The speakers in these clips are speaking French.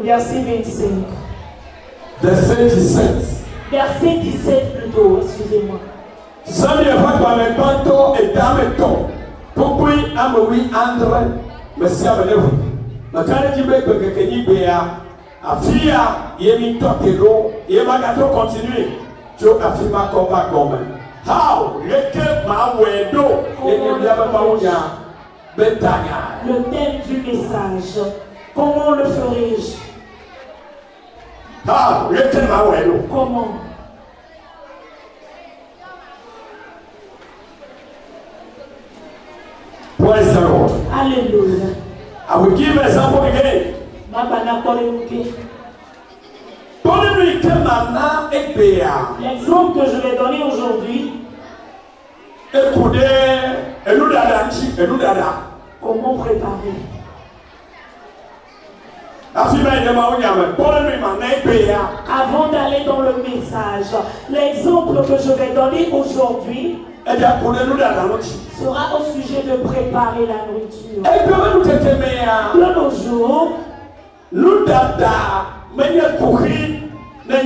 verset 25. Verset 17. Verset 17 plutôt, excusez-moi. Samuel va dans le bateau et dans le temps. Pourquoi Amoui André, Messia Benevo? Ma carrière de Kenibéa, Afia, Yemi Totero, Yemagato continue. Joe Afima Komba Goma. How? Lequel ma wedo? Et Betanya. Le thème du message. Comment le ferai-je? How? Lequel ma wedo? Comment? Praise the Lord. Alléluia. I will give an example again. L'exemple que je vais donner aujourd'hui. Comment préparer? Avant d'aller dans le message, l'exemple que je vais donner aujourd'hui sera au sujet de préparer la nourriture. De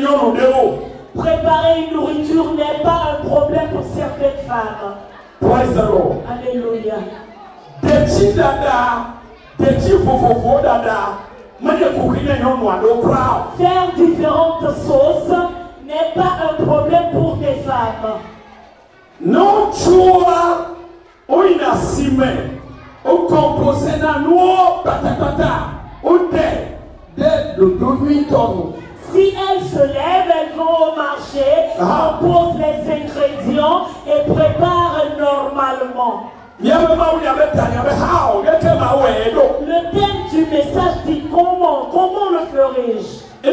nos jours, préparer une nourriture n'est pas un problème pour certaines femmes. Praise the Lord. Alléluia. Faire différentes sauces n'est pas un problème pour des femmes. Non, choix, ou inasime, ou composé dans l'eau, ou si elles se lèvent, elles vont au marché, composent les ingrédients et préparent normalement. Le thème du message dit comment le ferai-je? Le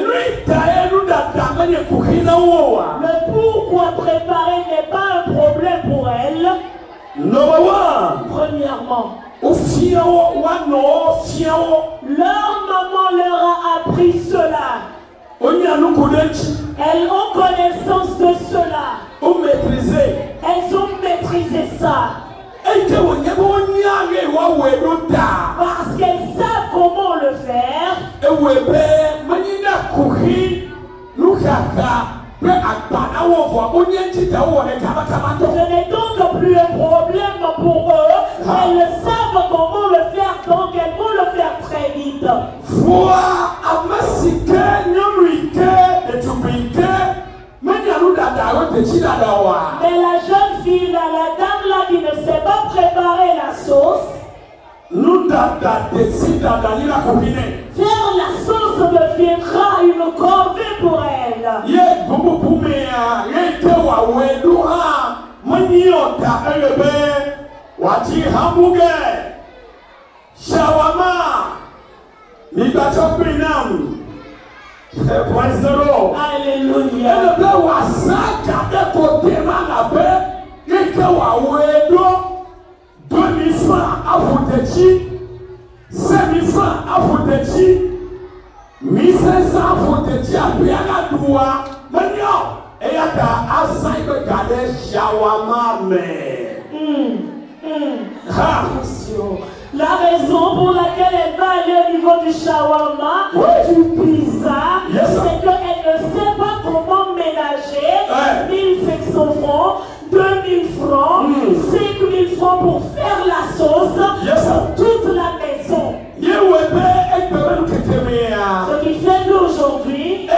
pourquoi préparer n'est pas un problème pour elle. Premièrement, leur maman leur a appris cela. Elles ont connaissance de cela. Elles ont maîtrisé ça. Parce qu'elles savent comment le faire. Ce n'est donc plus un problème pour eux. Elles savent comment le faire, donc elles vont le faire très vite. Mais la jeune fille, la dame là qui ne sait pas préparer la sauce, faire la sauce deviendra une corvée pour elle. Alléluia. La raison pour laquelle elle va aller au niveau du shawarma, du pizza, c'est qu'elle ne sait pas comment ménager 1500 francs, 2000 francs, 5000 francs pour faire la sauce pour toute la maison. Ce qui fait qu'aujourd'hui,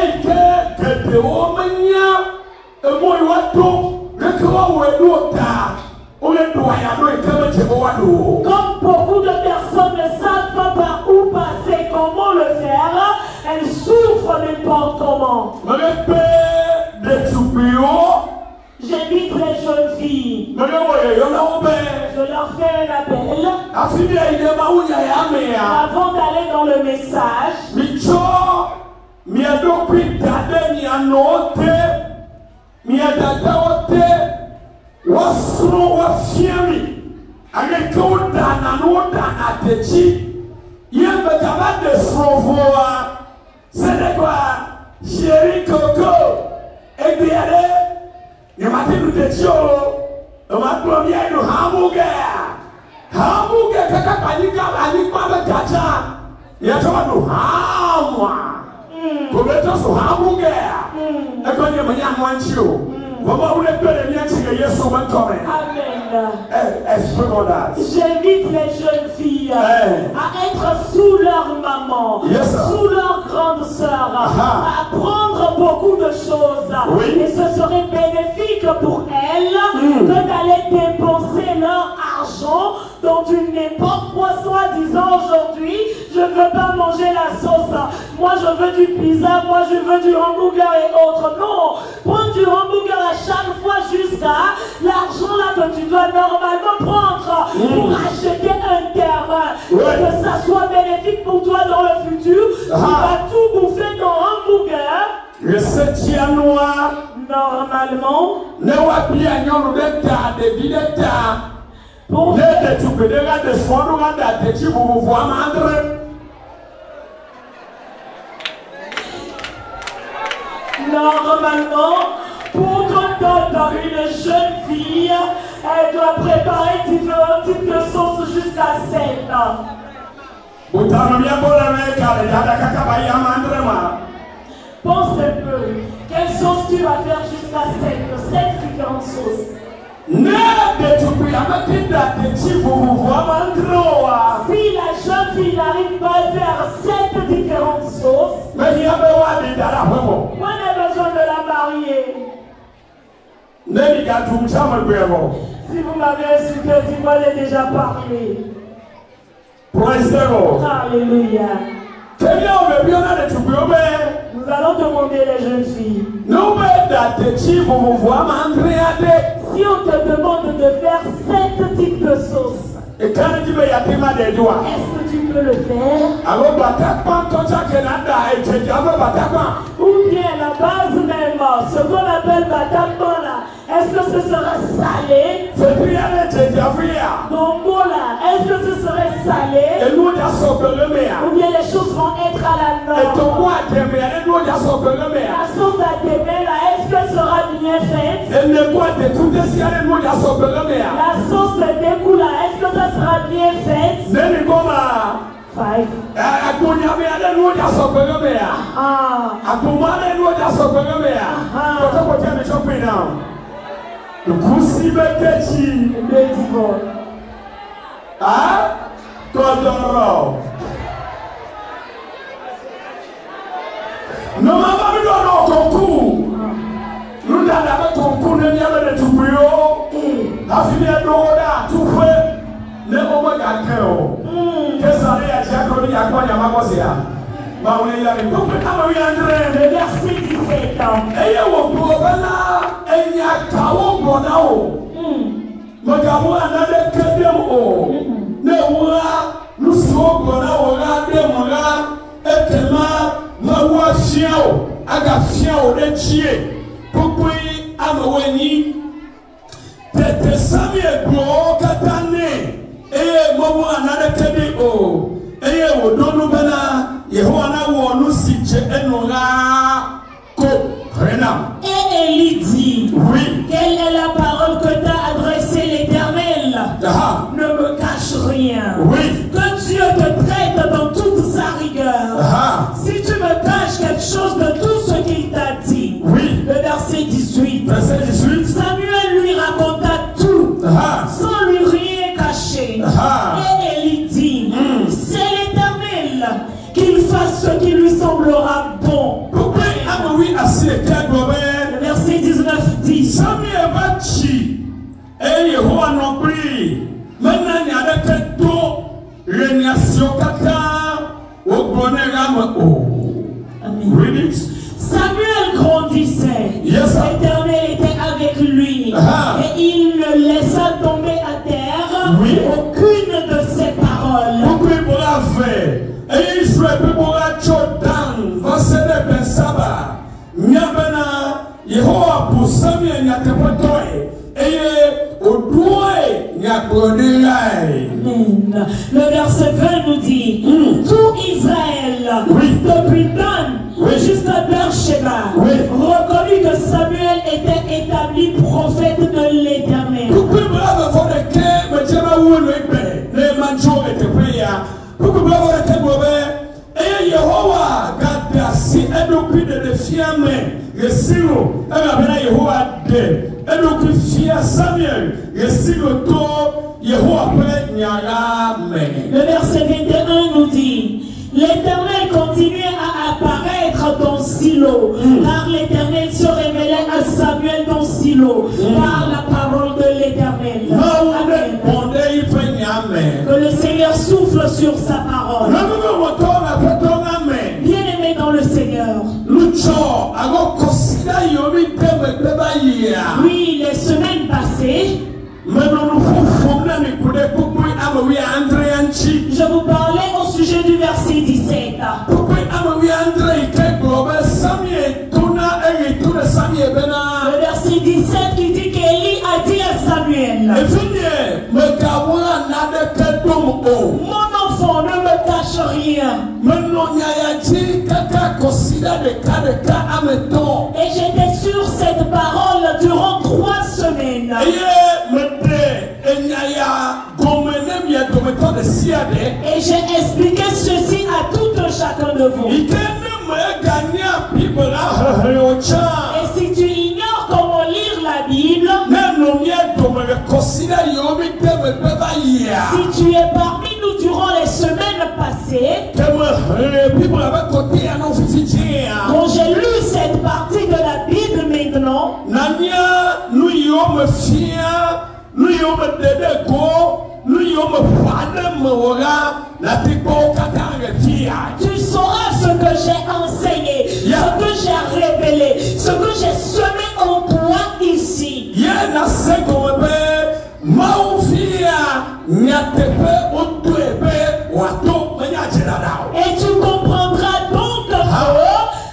comme beaucoup de personnes ne savent pas par où passer, comment le faire, elles souffrent n'importe comment. J'invite les jeunes filles. Je leur fais un appel. Avant d'aller dans le message, so hamburger. E ko ni manya anwanchi o. Mama ule pele ni anchi Yesu mantome. Amen. Exprime that. J'invite les jeunes filles à être sous leur maman, sous leur grande sœur, à apprendre beaucoup de choses. Et ce serait bénéfique pour elles que d'aller dépenser leur argent dans une n'importe quoi, soi-disant aujourd'hui, je ne veux pas manger la sauce. Moi, je veux du pizza, moi, je veux du hamburger et autres. Non, prends du hamburger à chaque fois jusqu'à l'argent là que tu dois normalement prendre pour acheter un terrain. Que ça soit bénéfique pour toi dans le futur. Tu vas tout bouffer ton hamburger. Le 7e noir. Normalement. Ne wa bien yon de ta de videta. Pour ne tu peux déjà de soin de tu vous voir mandre. Normalement, pour quand une jeune fille, elle doit préparer différents types de sauces jusqu'à 7 ans. Pense un peu, quelle sauce tu vas faire jusqu'à 7 différentes sauces. Si la jeune fille n'arrive pas à faire 7 différentes sauces, on a besoin de la marier. Si vous m'avez insulté, dis-moi, j'ai déjà parlé. Alléluia. Nous allons demander les jeunes filles. Si on te demande de faire 7 types de sauces, est-ce que tu peux le faire? Ou bien la base même, ce qu'on appelle batapan là, est-ce que ce sera salé? Donc là, est-ce que ce serait salé? Ou bien les choses vont être à la norme? La sauce à démêler là, est-ce qu'elle sera bien faite? La sauce de dégoût là, est-ce que ça sera bien faite? 5. Le verset 17. Et Élie dit, quelle est la parole que t'a adressée l'Éternel? Ne me cache rien. Que Dieu te traite dans toute sa rigueur. Si tu me caches quelque chose de tout ce qu'il t'a dit. Le verset 18. Samuel lui raconta tout, sans lui rien cacher. Et Élie dit, c'est l'Éternel qu'il fasse ce qui lui semblera bon. Le verset 19 dit, Samuel va chi, et Yehowa non prie. Maintenant, il y a des taux, réunion kata, au bonheur Amen. Samuel grandissait. L'Éternel était avec lui. Et il ne laissa tomber à terre aucune de ses paroles. Pourquoi il pourra faire? Et Israël pourra chodan, va se lever Saba. Nyabana, Yehowa pour Samuel n'y a pas toi. Et au doigt, n'y a pas de l'ail. Amen. Le verset 20 nous dit, tout Israël, depuis Dan jusqu'à Beersheba, reconnut que Samuel était établi prophète de l'Éternel. si edokui de fiame yesiro agabena Yehowa de edokui fia Samuel yesiro to Yehowa pe nyara me. Le verset 21 nous dit: l'Éternel continuait à apparaître dans Silo, car l'Éternel se révélait à Samuel dans Silo, par la parole de l'Éternel. Que le Seigneur souffle sur sa parole. Bien-aimé dans le Seigneur. Oui, les semaines passées, je vous parlais au sujet du verset 17. Le verset 17 qui dit qu'Élie a dit à Samuel: mon enfant, ne me cache rien. Et j'étais sur cette parole durant 3 semaines. Et j'ai expliqué ceci à tout un chacun de vous. Et si tu ignores comment lire la Bible, si tu es parmi nous durant les semaines passées, quand j'ai lu cette partie de la Bible maintenant, tu sauras ce que j'ai enseigné, ce que j'ai révélé, ce que j'ai semé en toi ici. Et tu comprendras donc que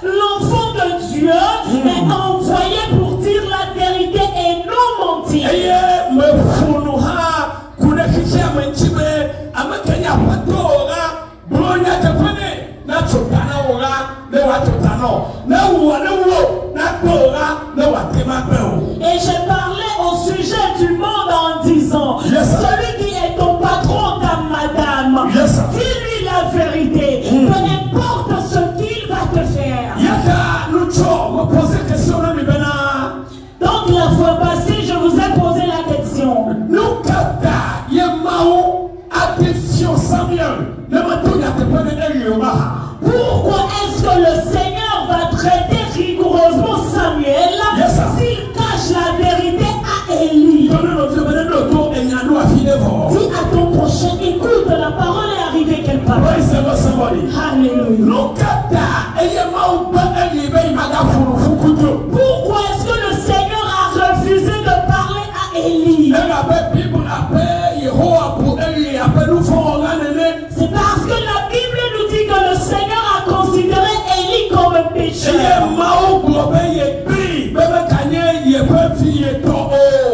l'enfant de Dieu est envoyé pour dire la vérité et non mentir. Et j'ai parlé au sujet du monde en disant: celui qui est ton patron, ta madame, dis-lui la vérité, peu importe ce qu'il va te faire. Donc la fois passée, je vous ai posé la question: pourquoi est-ce que le Seigneur va traiter rigoureusement Samuel s'il cache la vérité à Élie? Dis à ton prochain: écoute, la parole est arrivée quelque part. Alléluia. Pourquoi est-ce que le Seigneur a refusé de parler à Élie? C'est parce que la Bible nous dit que le Seigneur a considéré Élie comme un pécheur.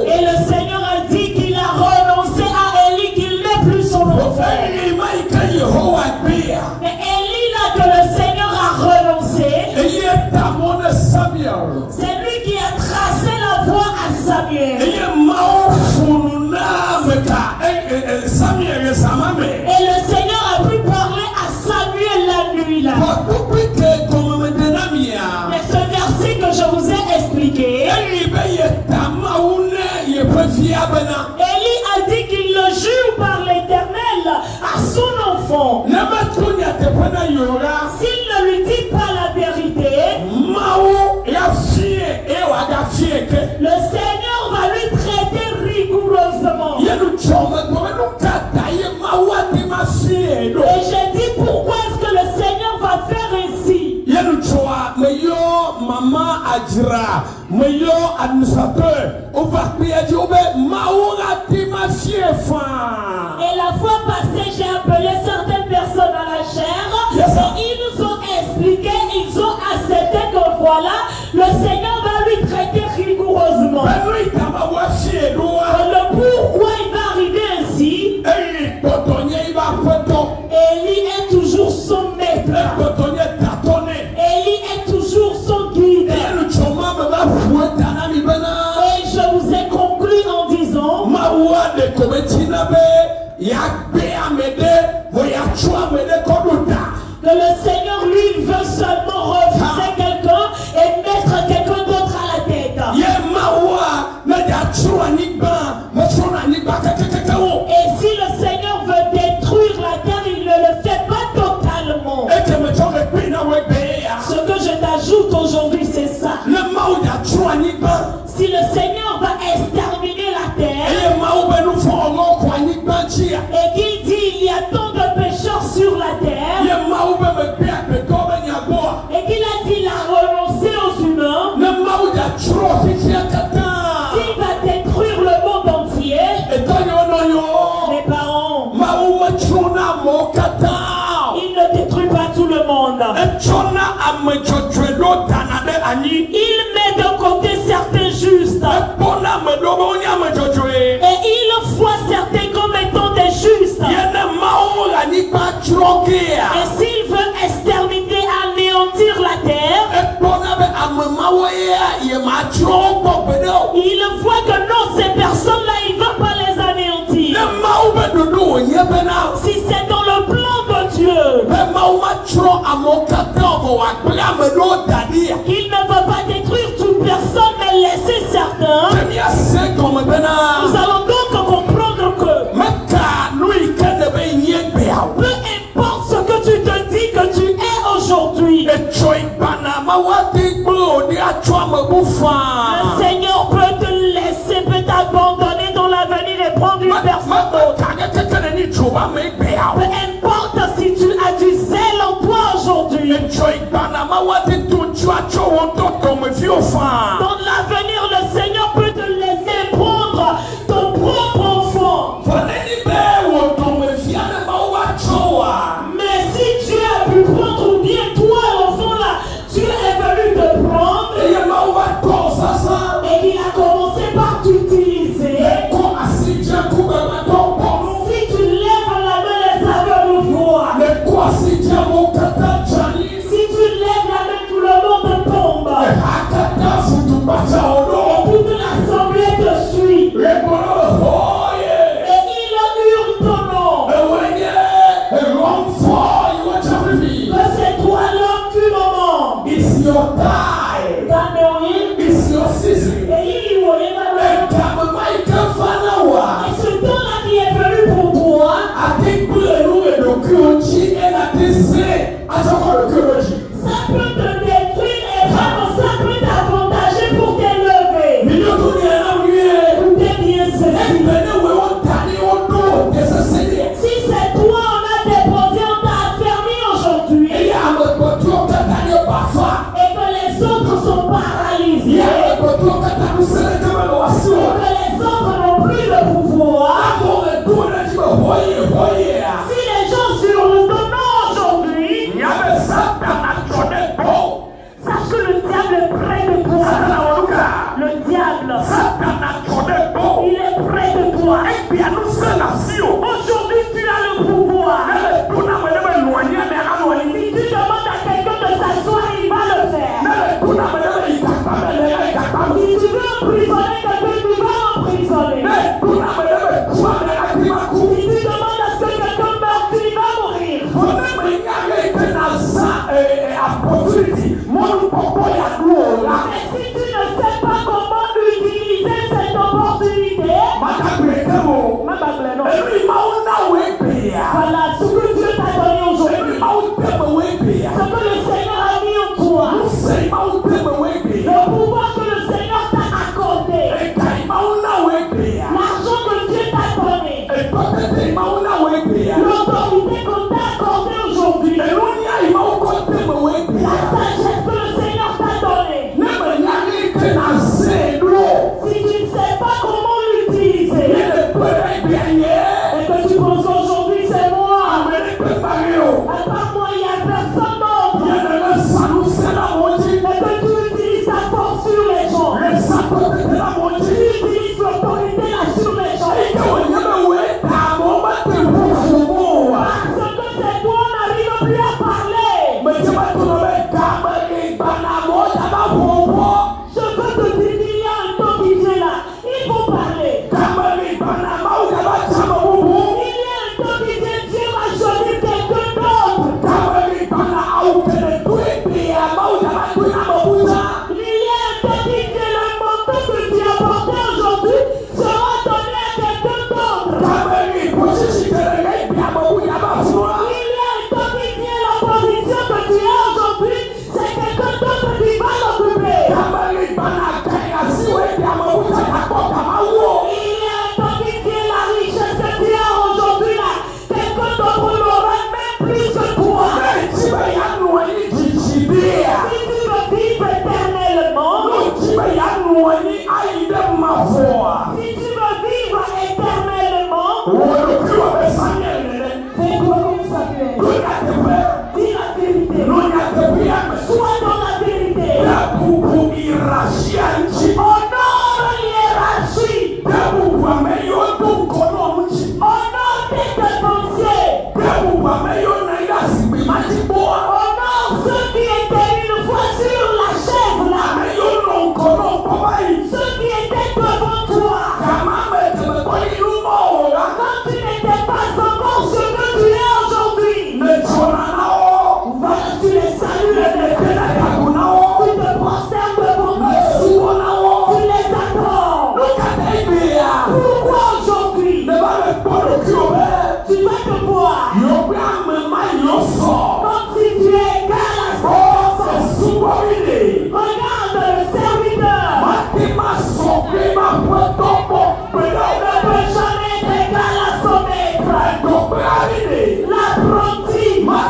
Et le Seigneur a dit qu'il a renoncé à Élie, qu'il n'est plus son enfant. Mais Élie là que le Seigneur a renoncé, c'est lui qui a tracé la voie à Samuel. Et le Seigneur a pu parler à Samuel la nuit là. Mais ce verset que je vous ai expliqué, Élie a dit qu'il le jure par l'Éternel à son enfant. S'il ne lui dit pas la vérité, le Seigneur va lui traiter rigoureusement. Et j'ai dit: pourquoi est-ce que le Seigneur va faire ainsi? Et la fois passée, j'ai appelé certaines personnes à la chair, et ils nous ont expliqué, ils ont accepté que voilà, le Seigneur va lui traiter rigoureusement. Le pourquoi il va arriver ainsi? Élie est toujours son maître. Élie est toujours son guide. Et je vous ai conclu en disant que le Seigneur lui veut seulement refaire Si le Seigneur va exterminer la terre et qu'il dit il y a tant de pécheurs sur la terre et qu'il a dit il a renoncé aux humains, s'il va détruire le monde entier, mes parents, il ne détruit pas tout le monde. Il met de côté certains justes et il voit certains comme étant des justes. Et s'il veut exterminer, anéantir la terre, il voit que non, ces personnes-là, il ne va pas les anéantir. Si c'est dans le plan de Dieu, il ne va pas détruire toute personne, mais laisser certains. Nous allons donc comprendre que peu importe ce que tu te dis que tu es aujourd'hui, le Seigneur peut te laisser, peut t'abandonner dans l'avenir et prendre une personne d'autre. Peu importe si tu as du zèle en toi aujourd'hui, dans l'avenir le Seigneur peut te laisser prendre ton propre enfant. Mais si tu as pu prendre, ou bien toi l'enfant là, tu es venu te prendre et il a commencé par t'utiliser. Si tu lèves la main, les aveugles voient. Si tu lèves la main, tout le monde tombe. Et toute l'assemblée te suit. Et il hurle ton nom. Que c'est toi l'homme du moment. It's your time. It's your season. Et ce temps-là qui est venu pour toi, ça peut te détruire et vraiment ça peut t'avantager pour t'élever. Écoutez bien ceci. Si c'est toi, on a déposé, on t'a affermi aujourd'hui, et que les autres sont paralysés, et que les autres n'ont plus le pouvoir, si les gens hurlent ton nom aujourd'hui, sache que le diable est près de toi. Le diable, il est près de toi. Aujourd'hui, tu as le pouvoir. Si tu demandes à quelqu'un de s'asseoir, il va le faire. Si tu veux emprisonner quelqu'un, tu vas emprisonner. Si tu demandes à ce que quelqu'un meure, tu vas mourir. Mais si tu ne sais pas comment utiliser cette opportunité, voilà ce que Dieu t'a donné aujourd'hui. Ce que le Seigneur a mis en toi. Le pouvoir que le Seigneur t'a accordé. Fais quoi comme Samuel. Dis la vérité. Sois dans la vérité. Honore l'hiérarchie. Honore tes dépensiers. Honore ceux qui étaient une fois sur la chaise là. Ceux qui étaient devant toi. Quand tu n'étais pas encore ce que tu es aujourd'hui. Voilà, tu les salues. Tu te prosternes devant eux. Tu les adores. Pourquoi aujourd'hui? Tu vas te voir comme si tu es égal à ça. Regarde le serviteur. Ne peut jamais être égal à son maître. L'apprenti ne peut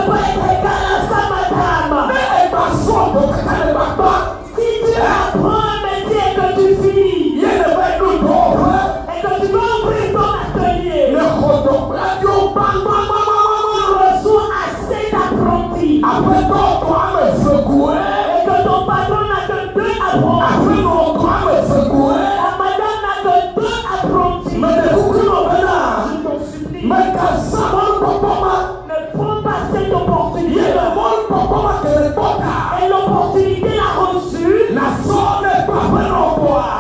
pas être égal à sa madame. Si tu apprends un métier et que tu finis et que tu veux ouvrir ton atelier, tu reçois assez d'apprentis. Et que ton patron n'a que 2 apprentis. La madame n'a que 2 apprentis. Je t'en supplie. Ne prends pas cette opportunité. Et l'opportunité l'a reçue.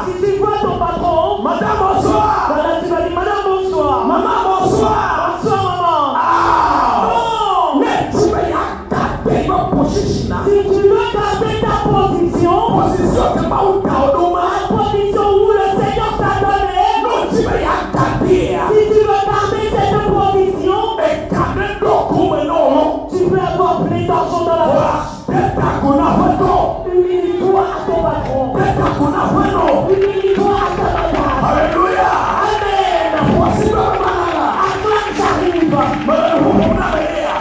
Si tu vois ton patron, Madame, bonsoir. voilà, tu vas dire madame, bonsoir. Maman, bonsoir. Bonsoir, maman. Non. Si tu veux garder ta position, la position où le Seigneur t'a donné, si tu veux garder cette position, tu peux avoir plein d'argent dans la poche. Humilie-toi à ton patron. Humilie-toi à ta madame. Alléluia. Amen. Acclame, j'arrive.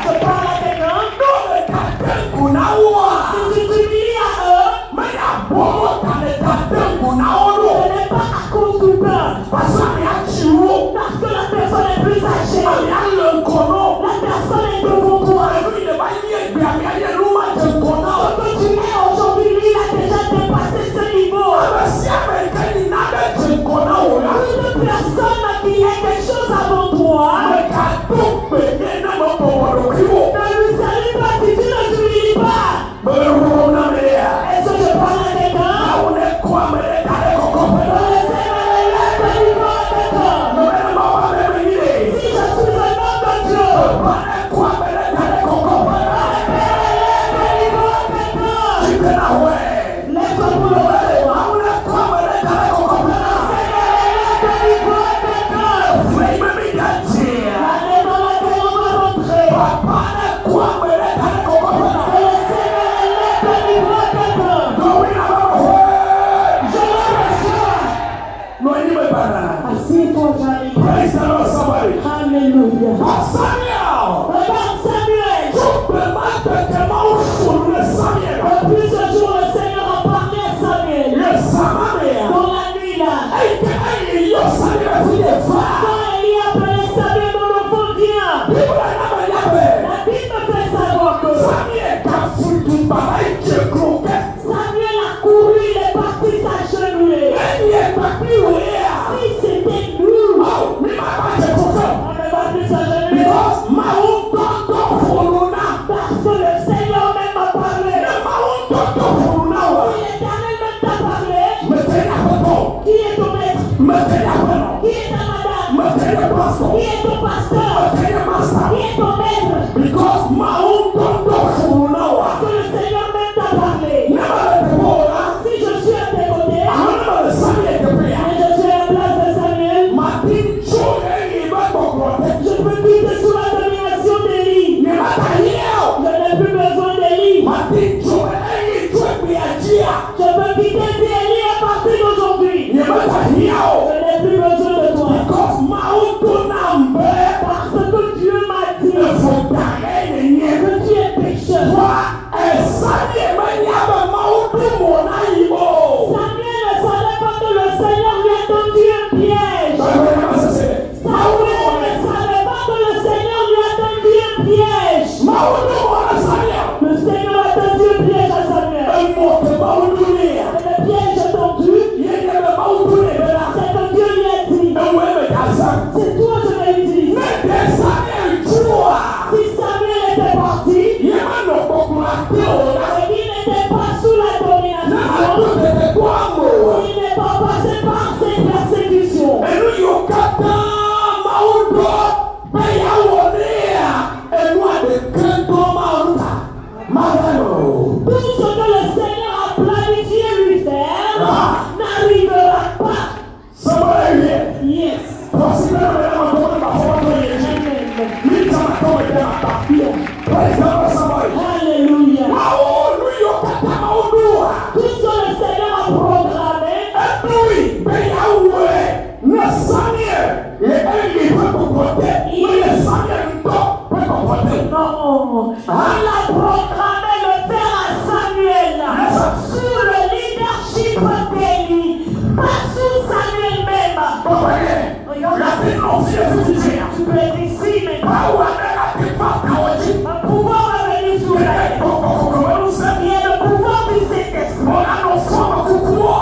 Je parle à quelqu'un. Si tu t'humilies à eux, ce n'est pas à cause du pain. Parce que la personne est plus âgée. La personne est devant toi. Ce que tu es aujourd'hui, lui, il a déjà dépassé ce niveau. il n'était pas sous la domination, il n'est pas passé par ces persécutions. Tout ce que le Seigneur a planifié lui faire n'arrivera pas. Yes. Alléluia. Tout ce que le Seigneur a programmé, il a programmé le faire à Samuel sous le leadership d'Élie, pas sous Samuel même. Tu peux être ici, mais un pouvoir va venir sur elle. Il y a le pouvoir du Saint-Esprit.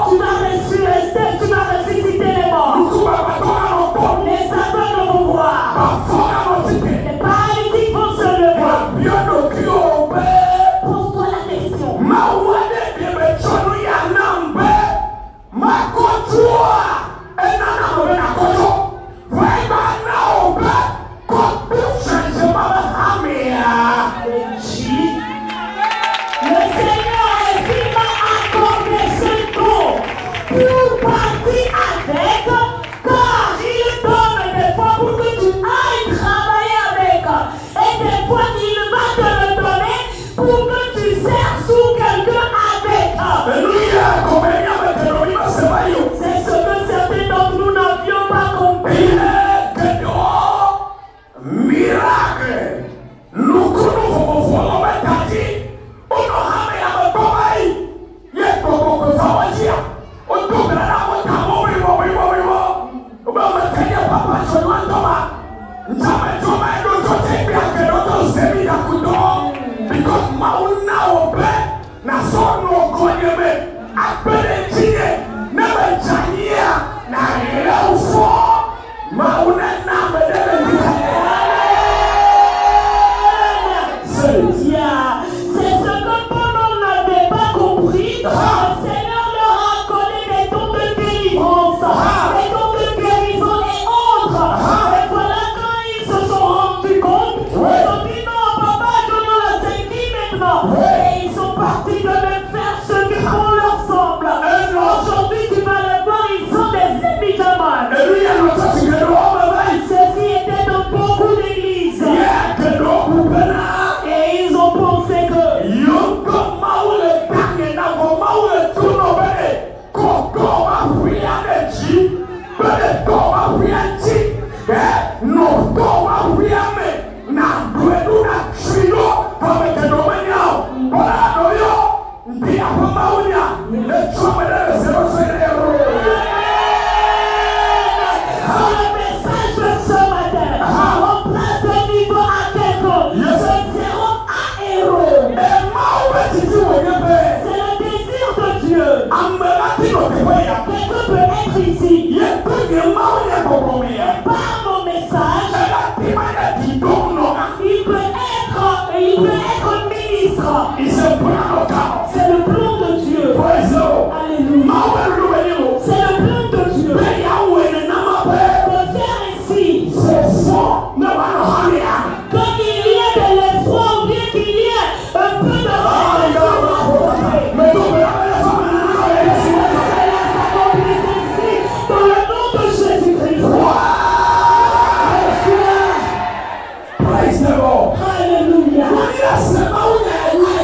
Tu vas ressusciter, tu vas ressusciter les morts. Les aveugles vont voir. Les paralytiques vont se lever. Pose-toi la question. Le Seigneur ainsi m'a accordé ce don pour partir avec, car il donne des fois pour que tu ailles travailler avec, et des fois il va te le donner pour que tu sers sous quelqu'un avec. C'est ce que certains d'entre nous n'avions pas compris. C'est ce que pendant n'avait pas compris. Le Seigneur leur a accordé des dons de délivrance, des dons de guérison et autres. Et voilà quand ils se sont rendus compte, ils ont dit non, papa, donnons la série maintenant. Et ils sont partis de même faire ce qui bon leur semble. Aujourd'hui, tu vas les voir, ils sont des émitamans. Ceci était dans beaucoup d'églises. Et ils ont pensé que le message de ce matin, on place le niveau à quelqu'un. Nous serons à héros. C'est le désir de Dieu. Quelqu'un peut être ici. Par mon message, il peut être ministre. C'est le plan de Dieu. Alléluia. C'est le plan de Dieu. De faire ici. Quand il y a de l'espoir, ou bien qu'il y ait un peu de dans le nom de Jésus-Christ. Alléluia.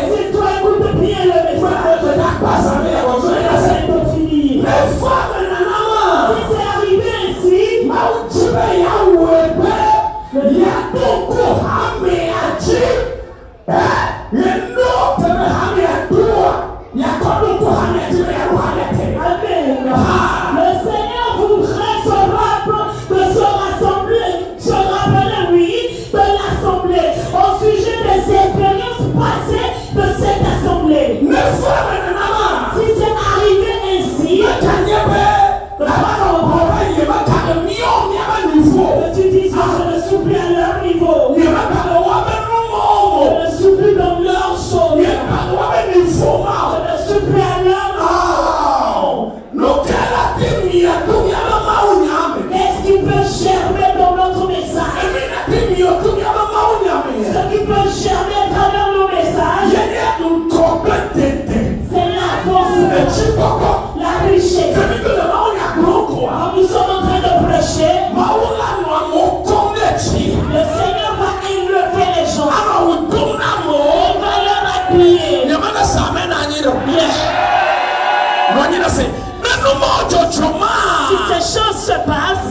Si toi écoutes bien le message, c'est fini. prier. Yamana Samen Aniro. Si ces choses se passent,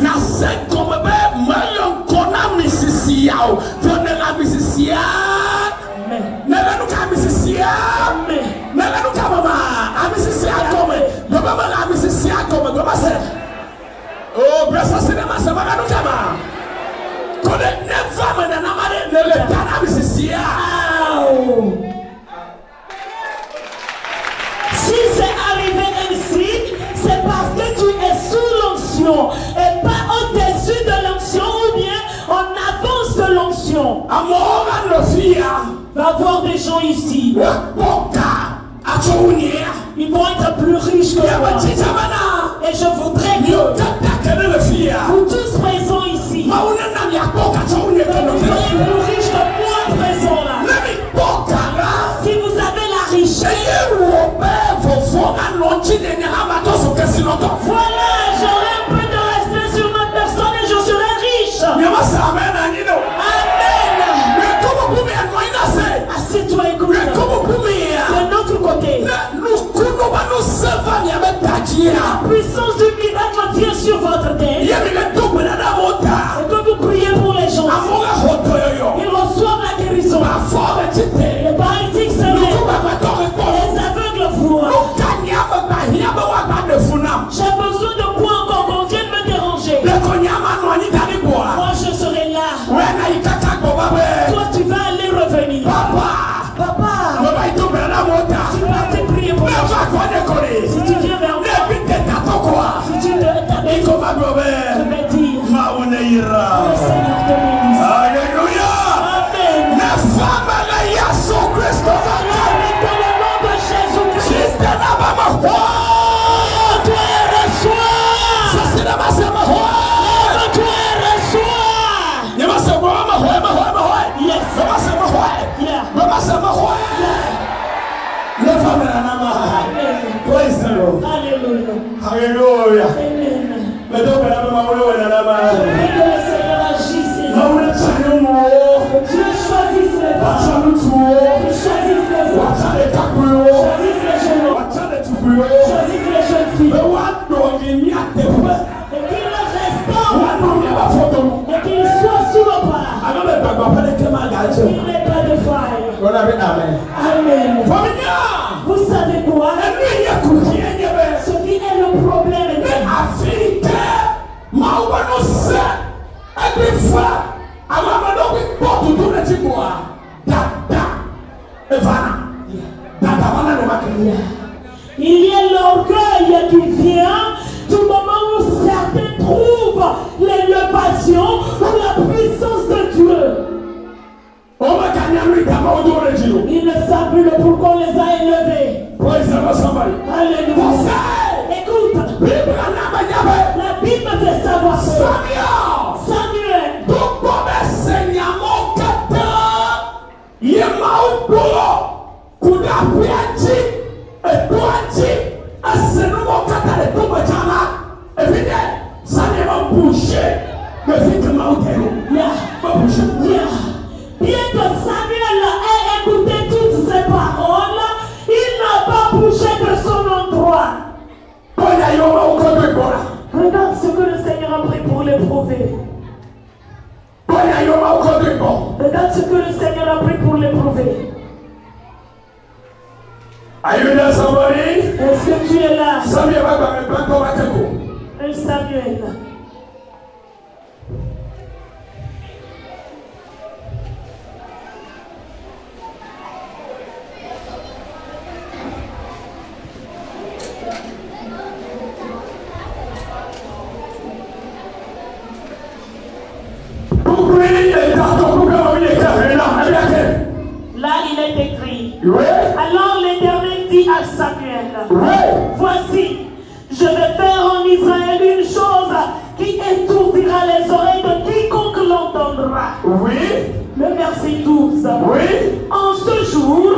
si c'est arrivé ainsi, c'est parce que tu es sous l'onction et pas au-dessus de l'onction ou bien en avance de l'onction. Va voir des gens ici. Ils vont être plus riches que moi. Et je voudrais que vous tous présents ici, vous soyez plus riches que moi présent là. Si vous avez la richesse, voilà, j'aurai un peu de respect sur ma personne et je serai riche. Amen. Assieds-toi, écoute. De notre côté, la puissance du miracle vient sur votre tête. Et que vous priez pour les gens, ils reçoivent la guérison. Les paralytiques se lèvent. Les aveugles voient. J'ai besoin de quoi encore qu'on vienne me déranger. Moi je serai là. Toi tu vas aller revenir. Papa, tu vas te prier pour les gens. Si tu viens vers moi, si tu t'appelles, je vais dire, le Seigneur te bénisse. Alléluia. Amen. Avec le nom de Jésus-Christ, lève-toi et reçois. Lève-toi et reçois. Yes. Yeah. Praise the Lord. Alléluia. Hallelujah. Amen. Mais donc, Je prie que le Seigneur agisse. Dieu choisisse les femmes. Choisisse les hommes. Choisisse les jeunes hommes. Choisisse les jeunes filles. Et qu'il reste et qu'il soit sous le bras. Il n'est pas de faille. Amen. Amen. Vous savez quoi? Ce qui est le problème est il y a l'orgueil qui vient du moment où certains trouvent l'élévation ou la puissance de Dieu. Ils ne savent plus le pourquoi on les a élevés. Alléluia. Écoute, la Bible me fait savoir que Samuel, bien que Samuel ait écouté toutes ces paroles, il n'a pas bougé de son endroit. Regarde ce que le Seigneur a pris pour l'éprouver. Regarde ce que le Seigneur a pris pour l'éprouver. Est-ce que tu es là? Un Samuel. Là, il est écrit. Alors l'Éternel dit à Samuel, voici, je vais faire en Israël une chose qui étourdira les oreilles de quiconque l'entendra. Le verset 12. En ce jour,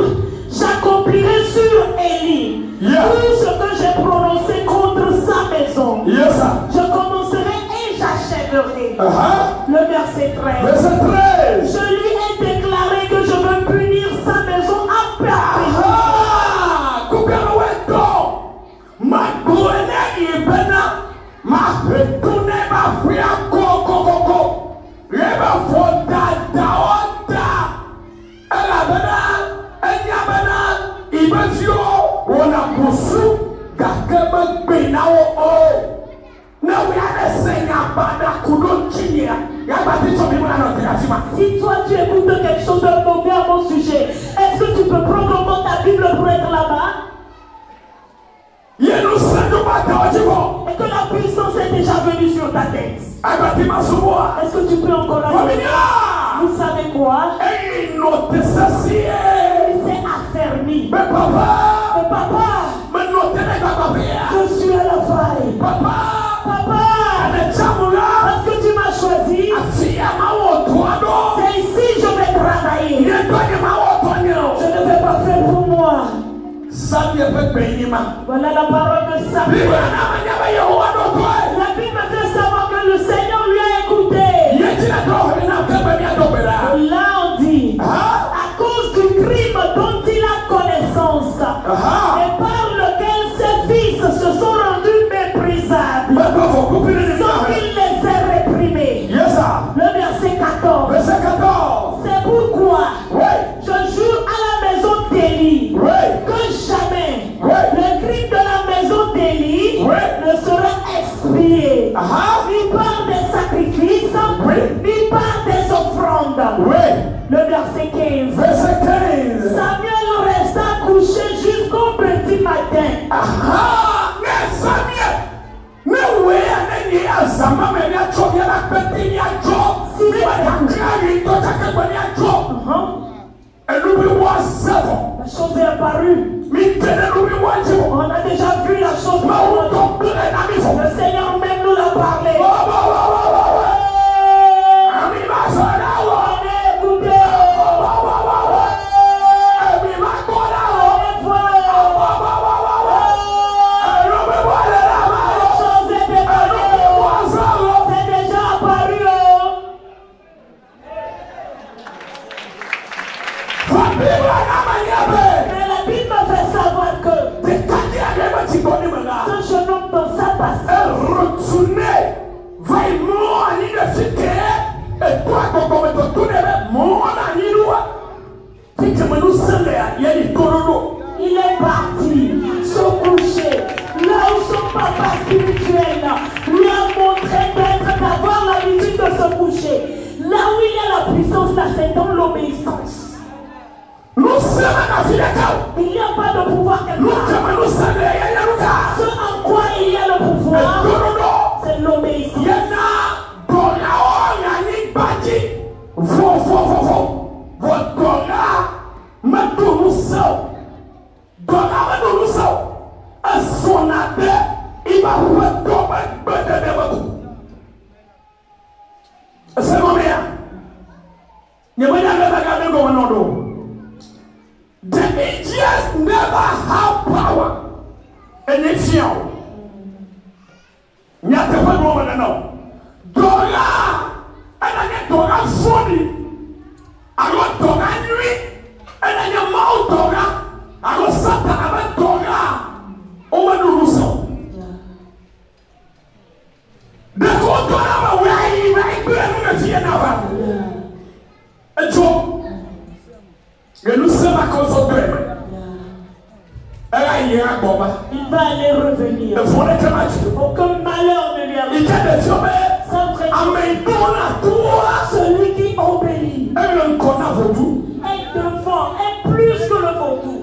j'accomplirai sur Élie tout ce que j'ai prononcé contre sa maison. Je commencerai et j'achèverai. Le verset 13. Je lui ai déclaré que je veux punir sa maison à part. Ibezio, on a poussé, Gakema Benao, now we are a Seigneur Bada Kudon Chinia. Si toi tu écoutes quelque chose de mauvais à mon sujet, est-ce que tu peux prendre au mot ta Bible pour être là-bas? Et que la puissance est déjà venue sur ta tête. Est-ce que tu peux encore aller? Vous savez quoi? Il s'est affermi. Mais papa, je suis à la faille. Papa, parce que tu m'as choisi, c'est ici que je vais travailler. Je ne vais pas faire pour moi. Voilà la parole de Samuel. La Bible fait savoir que le Seigneur lui a écouté. Là on dit, à cause du crime dont il a connaissance et par lequel ses fils se sont rendus méprisables, sans qu'il les ait réprimés. Le verset 14. C'est pourquoi je jure à la maison d'Élie que jamais le crime de la maison d'Élie ne sera expié, ni par des sacrifices, ni par des offrandes. Le verset 15. Samuel resta couché jusqu'au petit matin. La chose est apparue. On a déjà vu la chose. Le Seigneur même nous l'a parlé. Ce jeune homme dans sa passion retourner vers moi à l'université et toi quand on te tourne moi à l'université tu me nous semble il y a des coronos. Il est parti se coucher là où son papa spirituel lui a montré d'avoir l'habitude de se coucher. Là où il y a la puissance, là c'est dans l'obéissance. Nous sommes à la il n'y a pas de pouvoir quelque part. Ce en quoi il y a le pouvoir, c'est l'obéissance. The Egyptians never have power. And it's you. Nyate fa no ma no. Dora ana ne dora foni. Aro dora nwi. Ana ne mau dora. Aro sata aba dora. O ma no so. The go dora ba we no na fie na ba. Ejo. Et nous sommes à cause de toi. Il va aller revenir. Aucun malheur ne lui arrive. Celui qui obéit est devant, est plus que le vautour.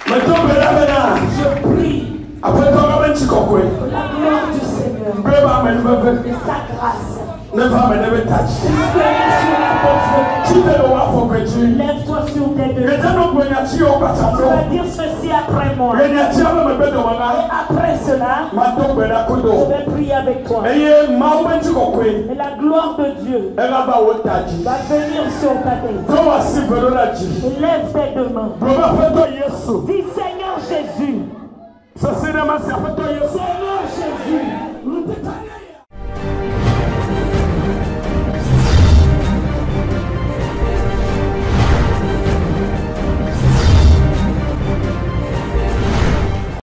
Je prie pour la gloire du Seigneur et sa grâce. Lève-toi sur tes deux. Tu vas dire ceci après moi. Et après cela, je vais prier avec toi. Et la gloire de Dieu va venir sur ta tête. Et lève tes deux mains. Dis Seigneur Jésus. Seigneur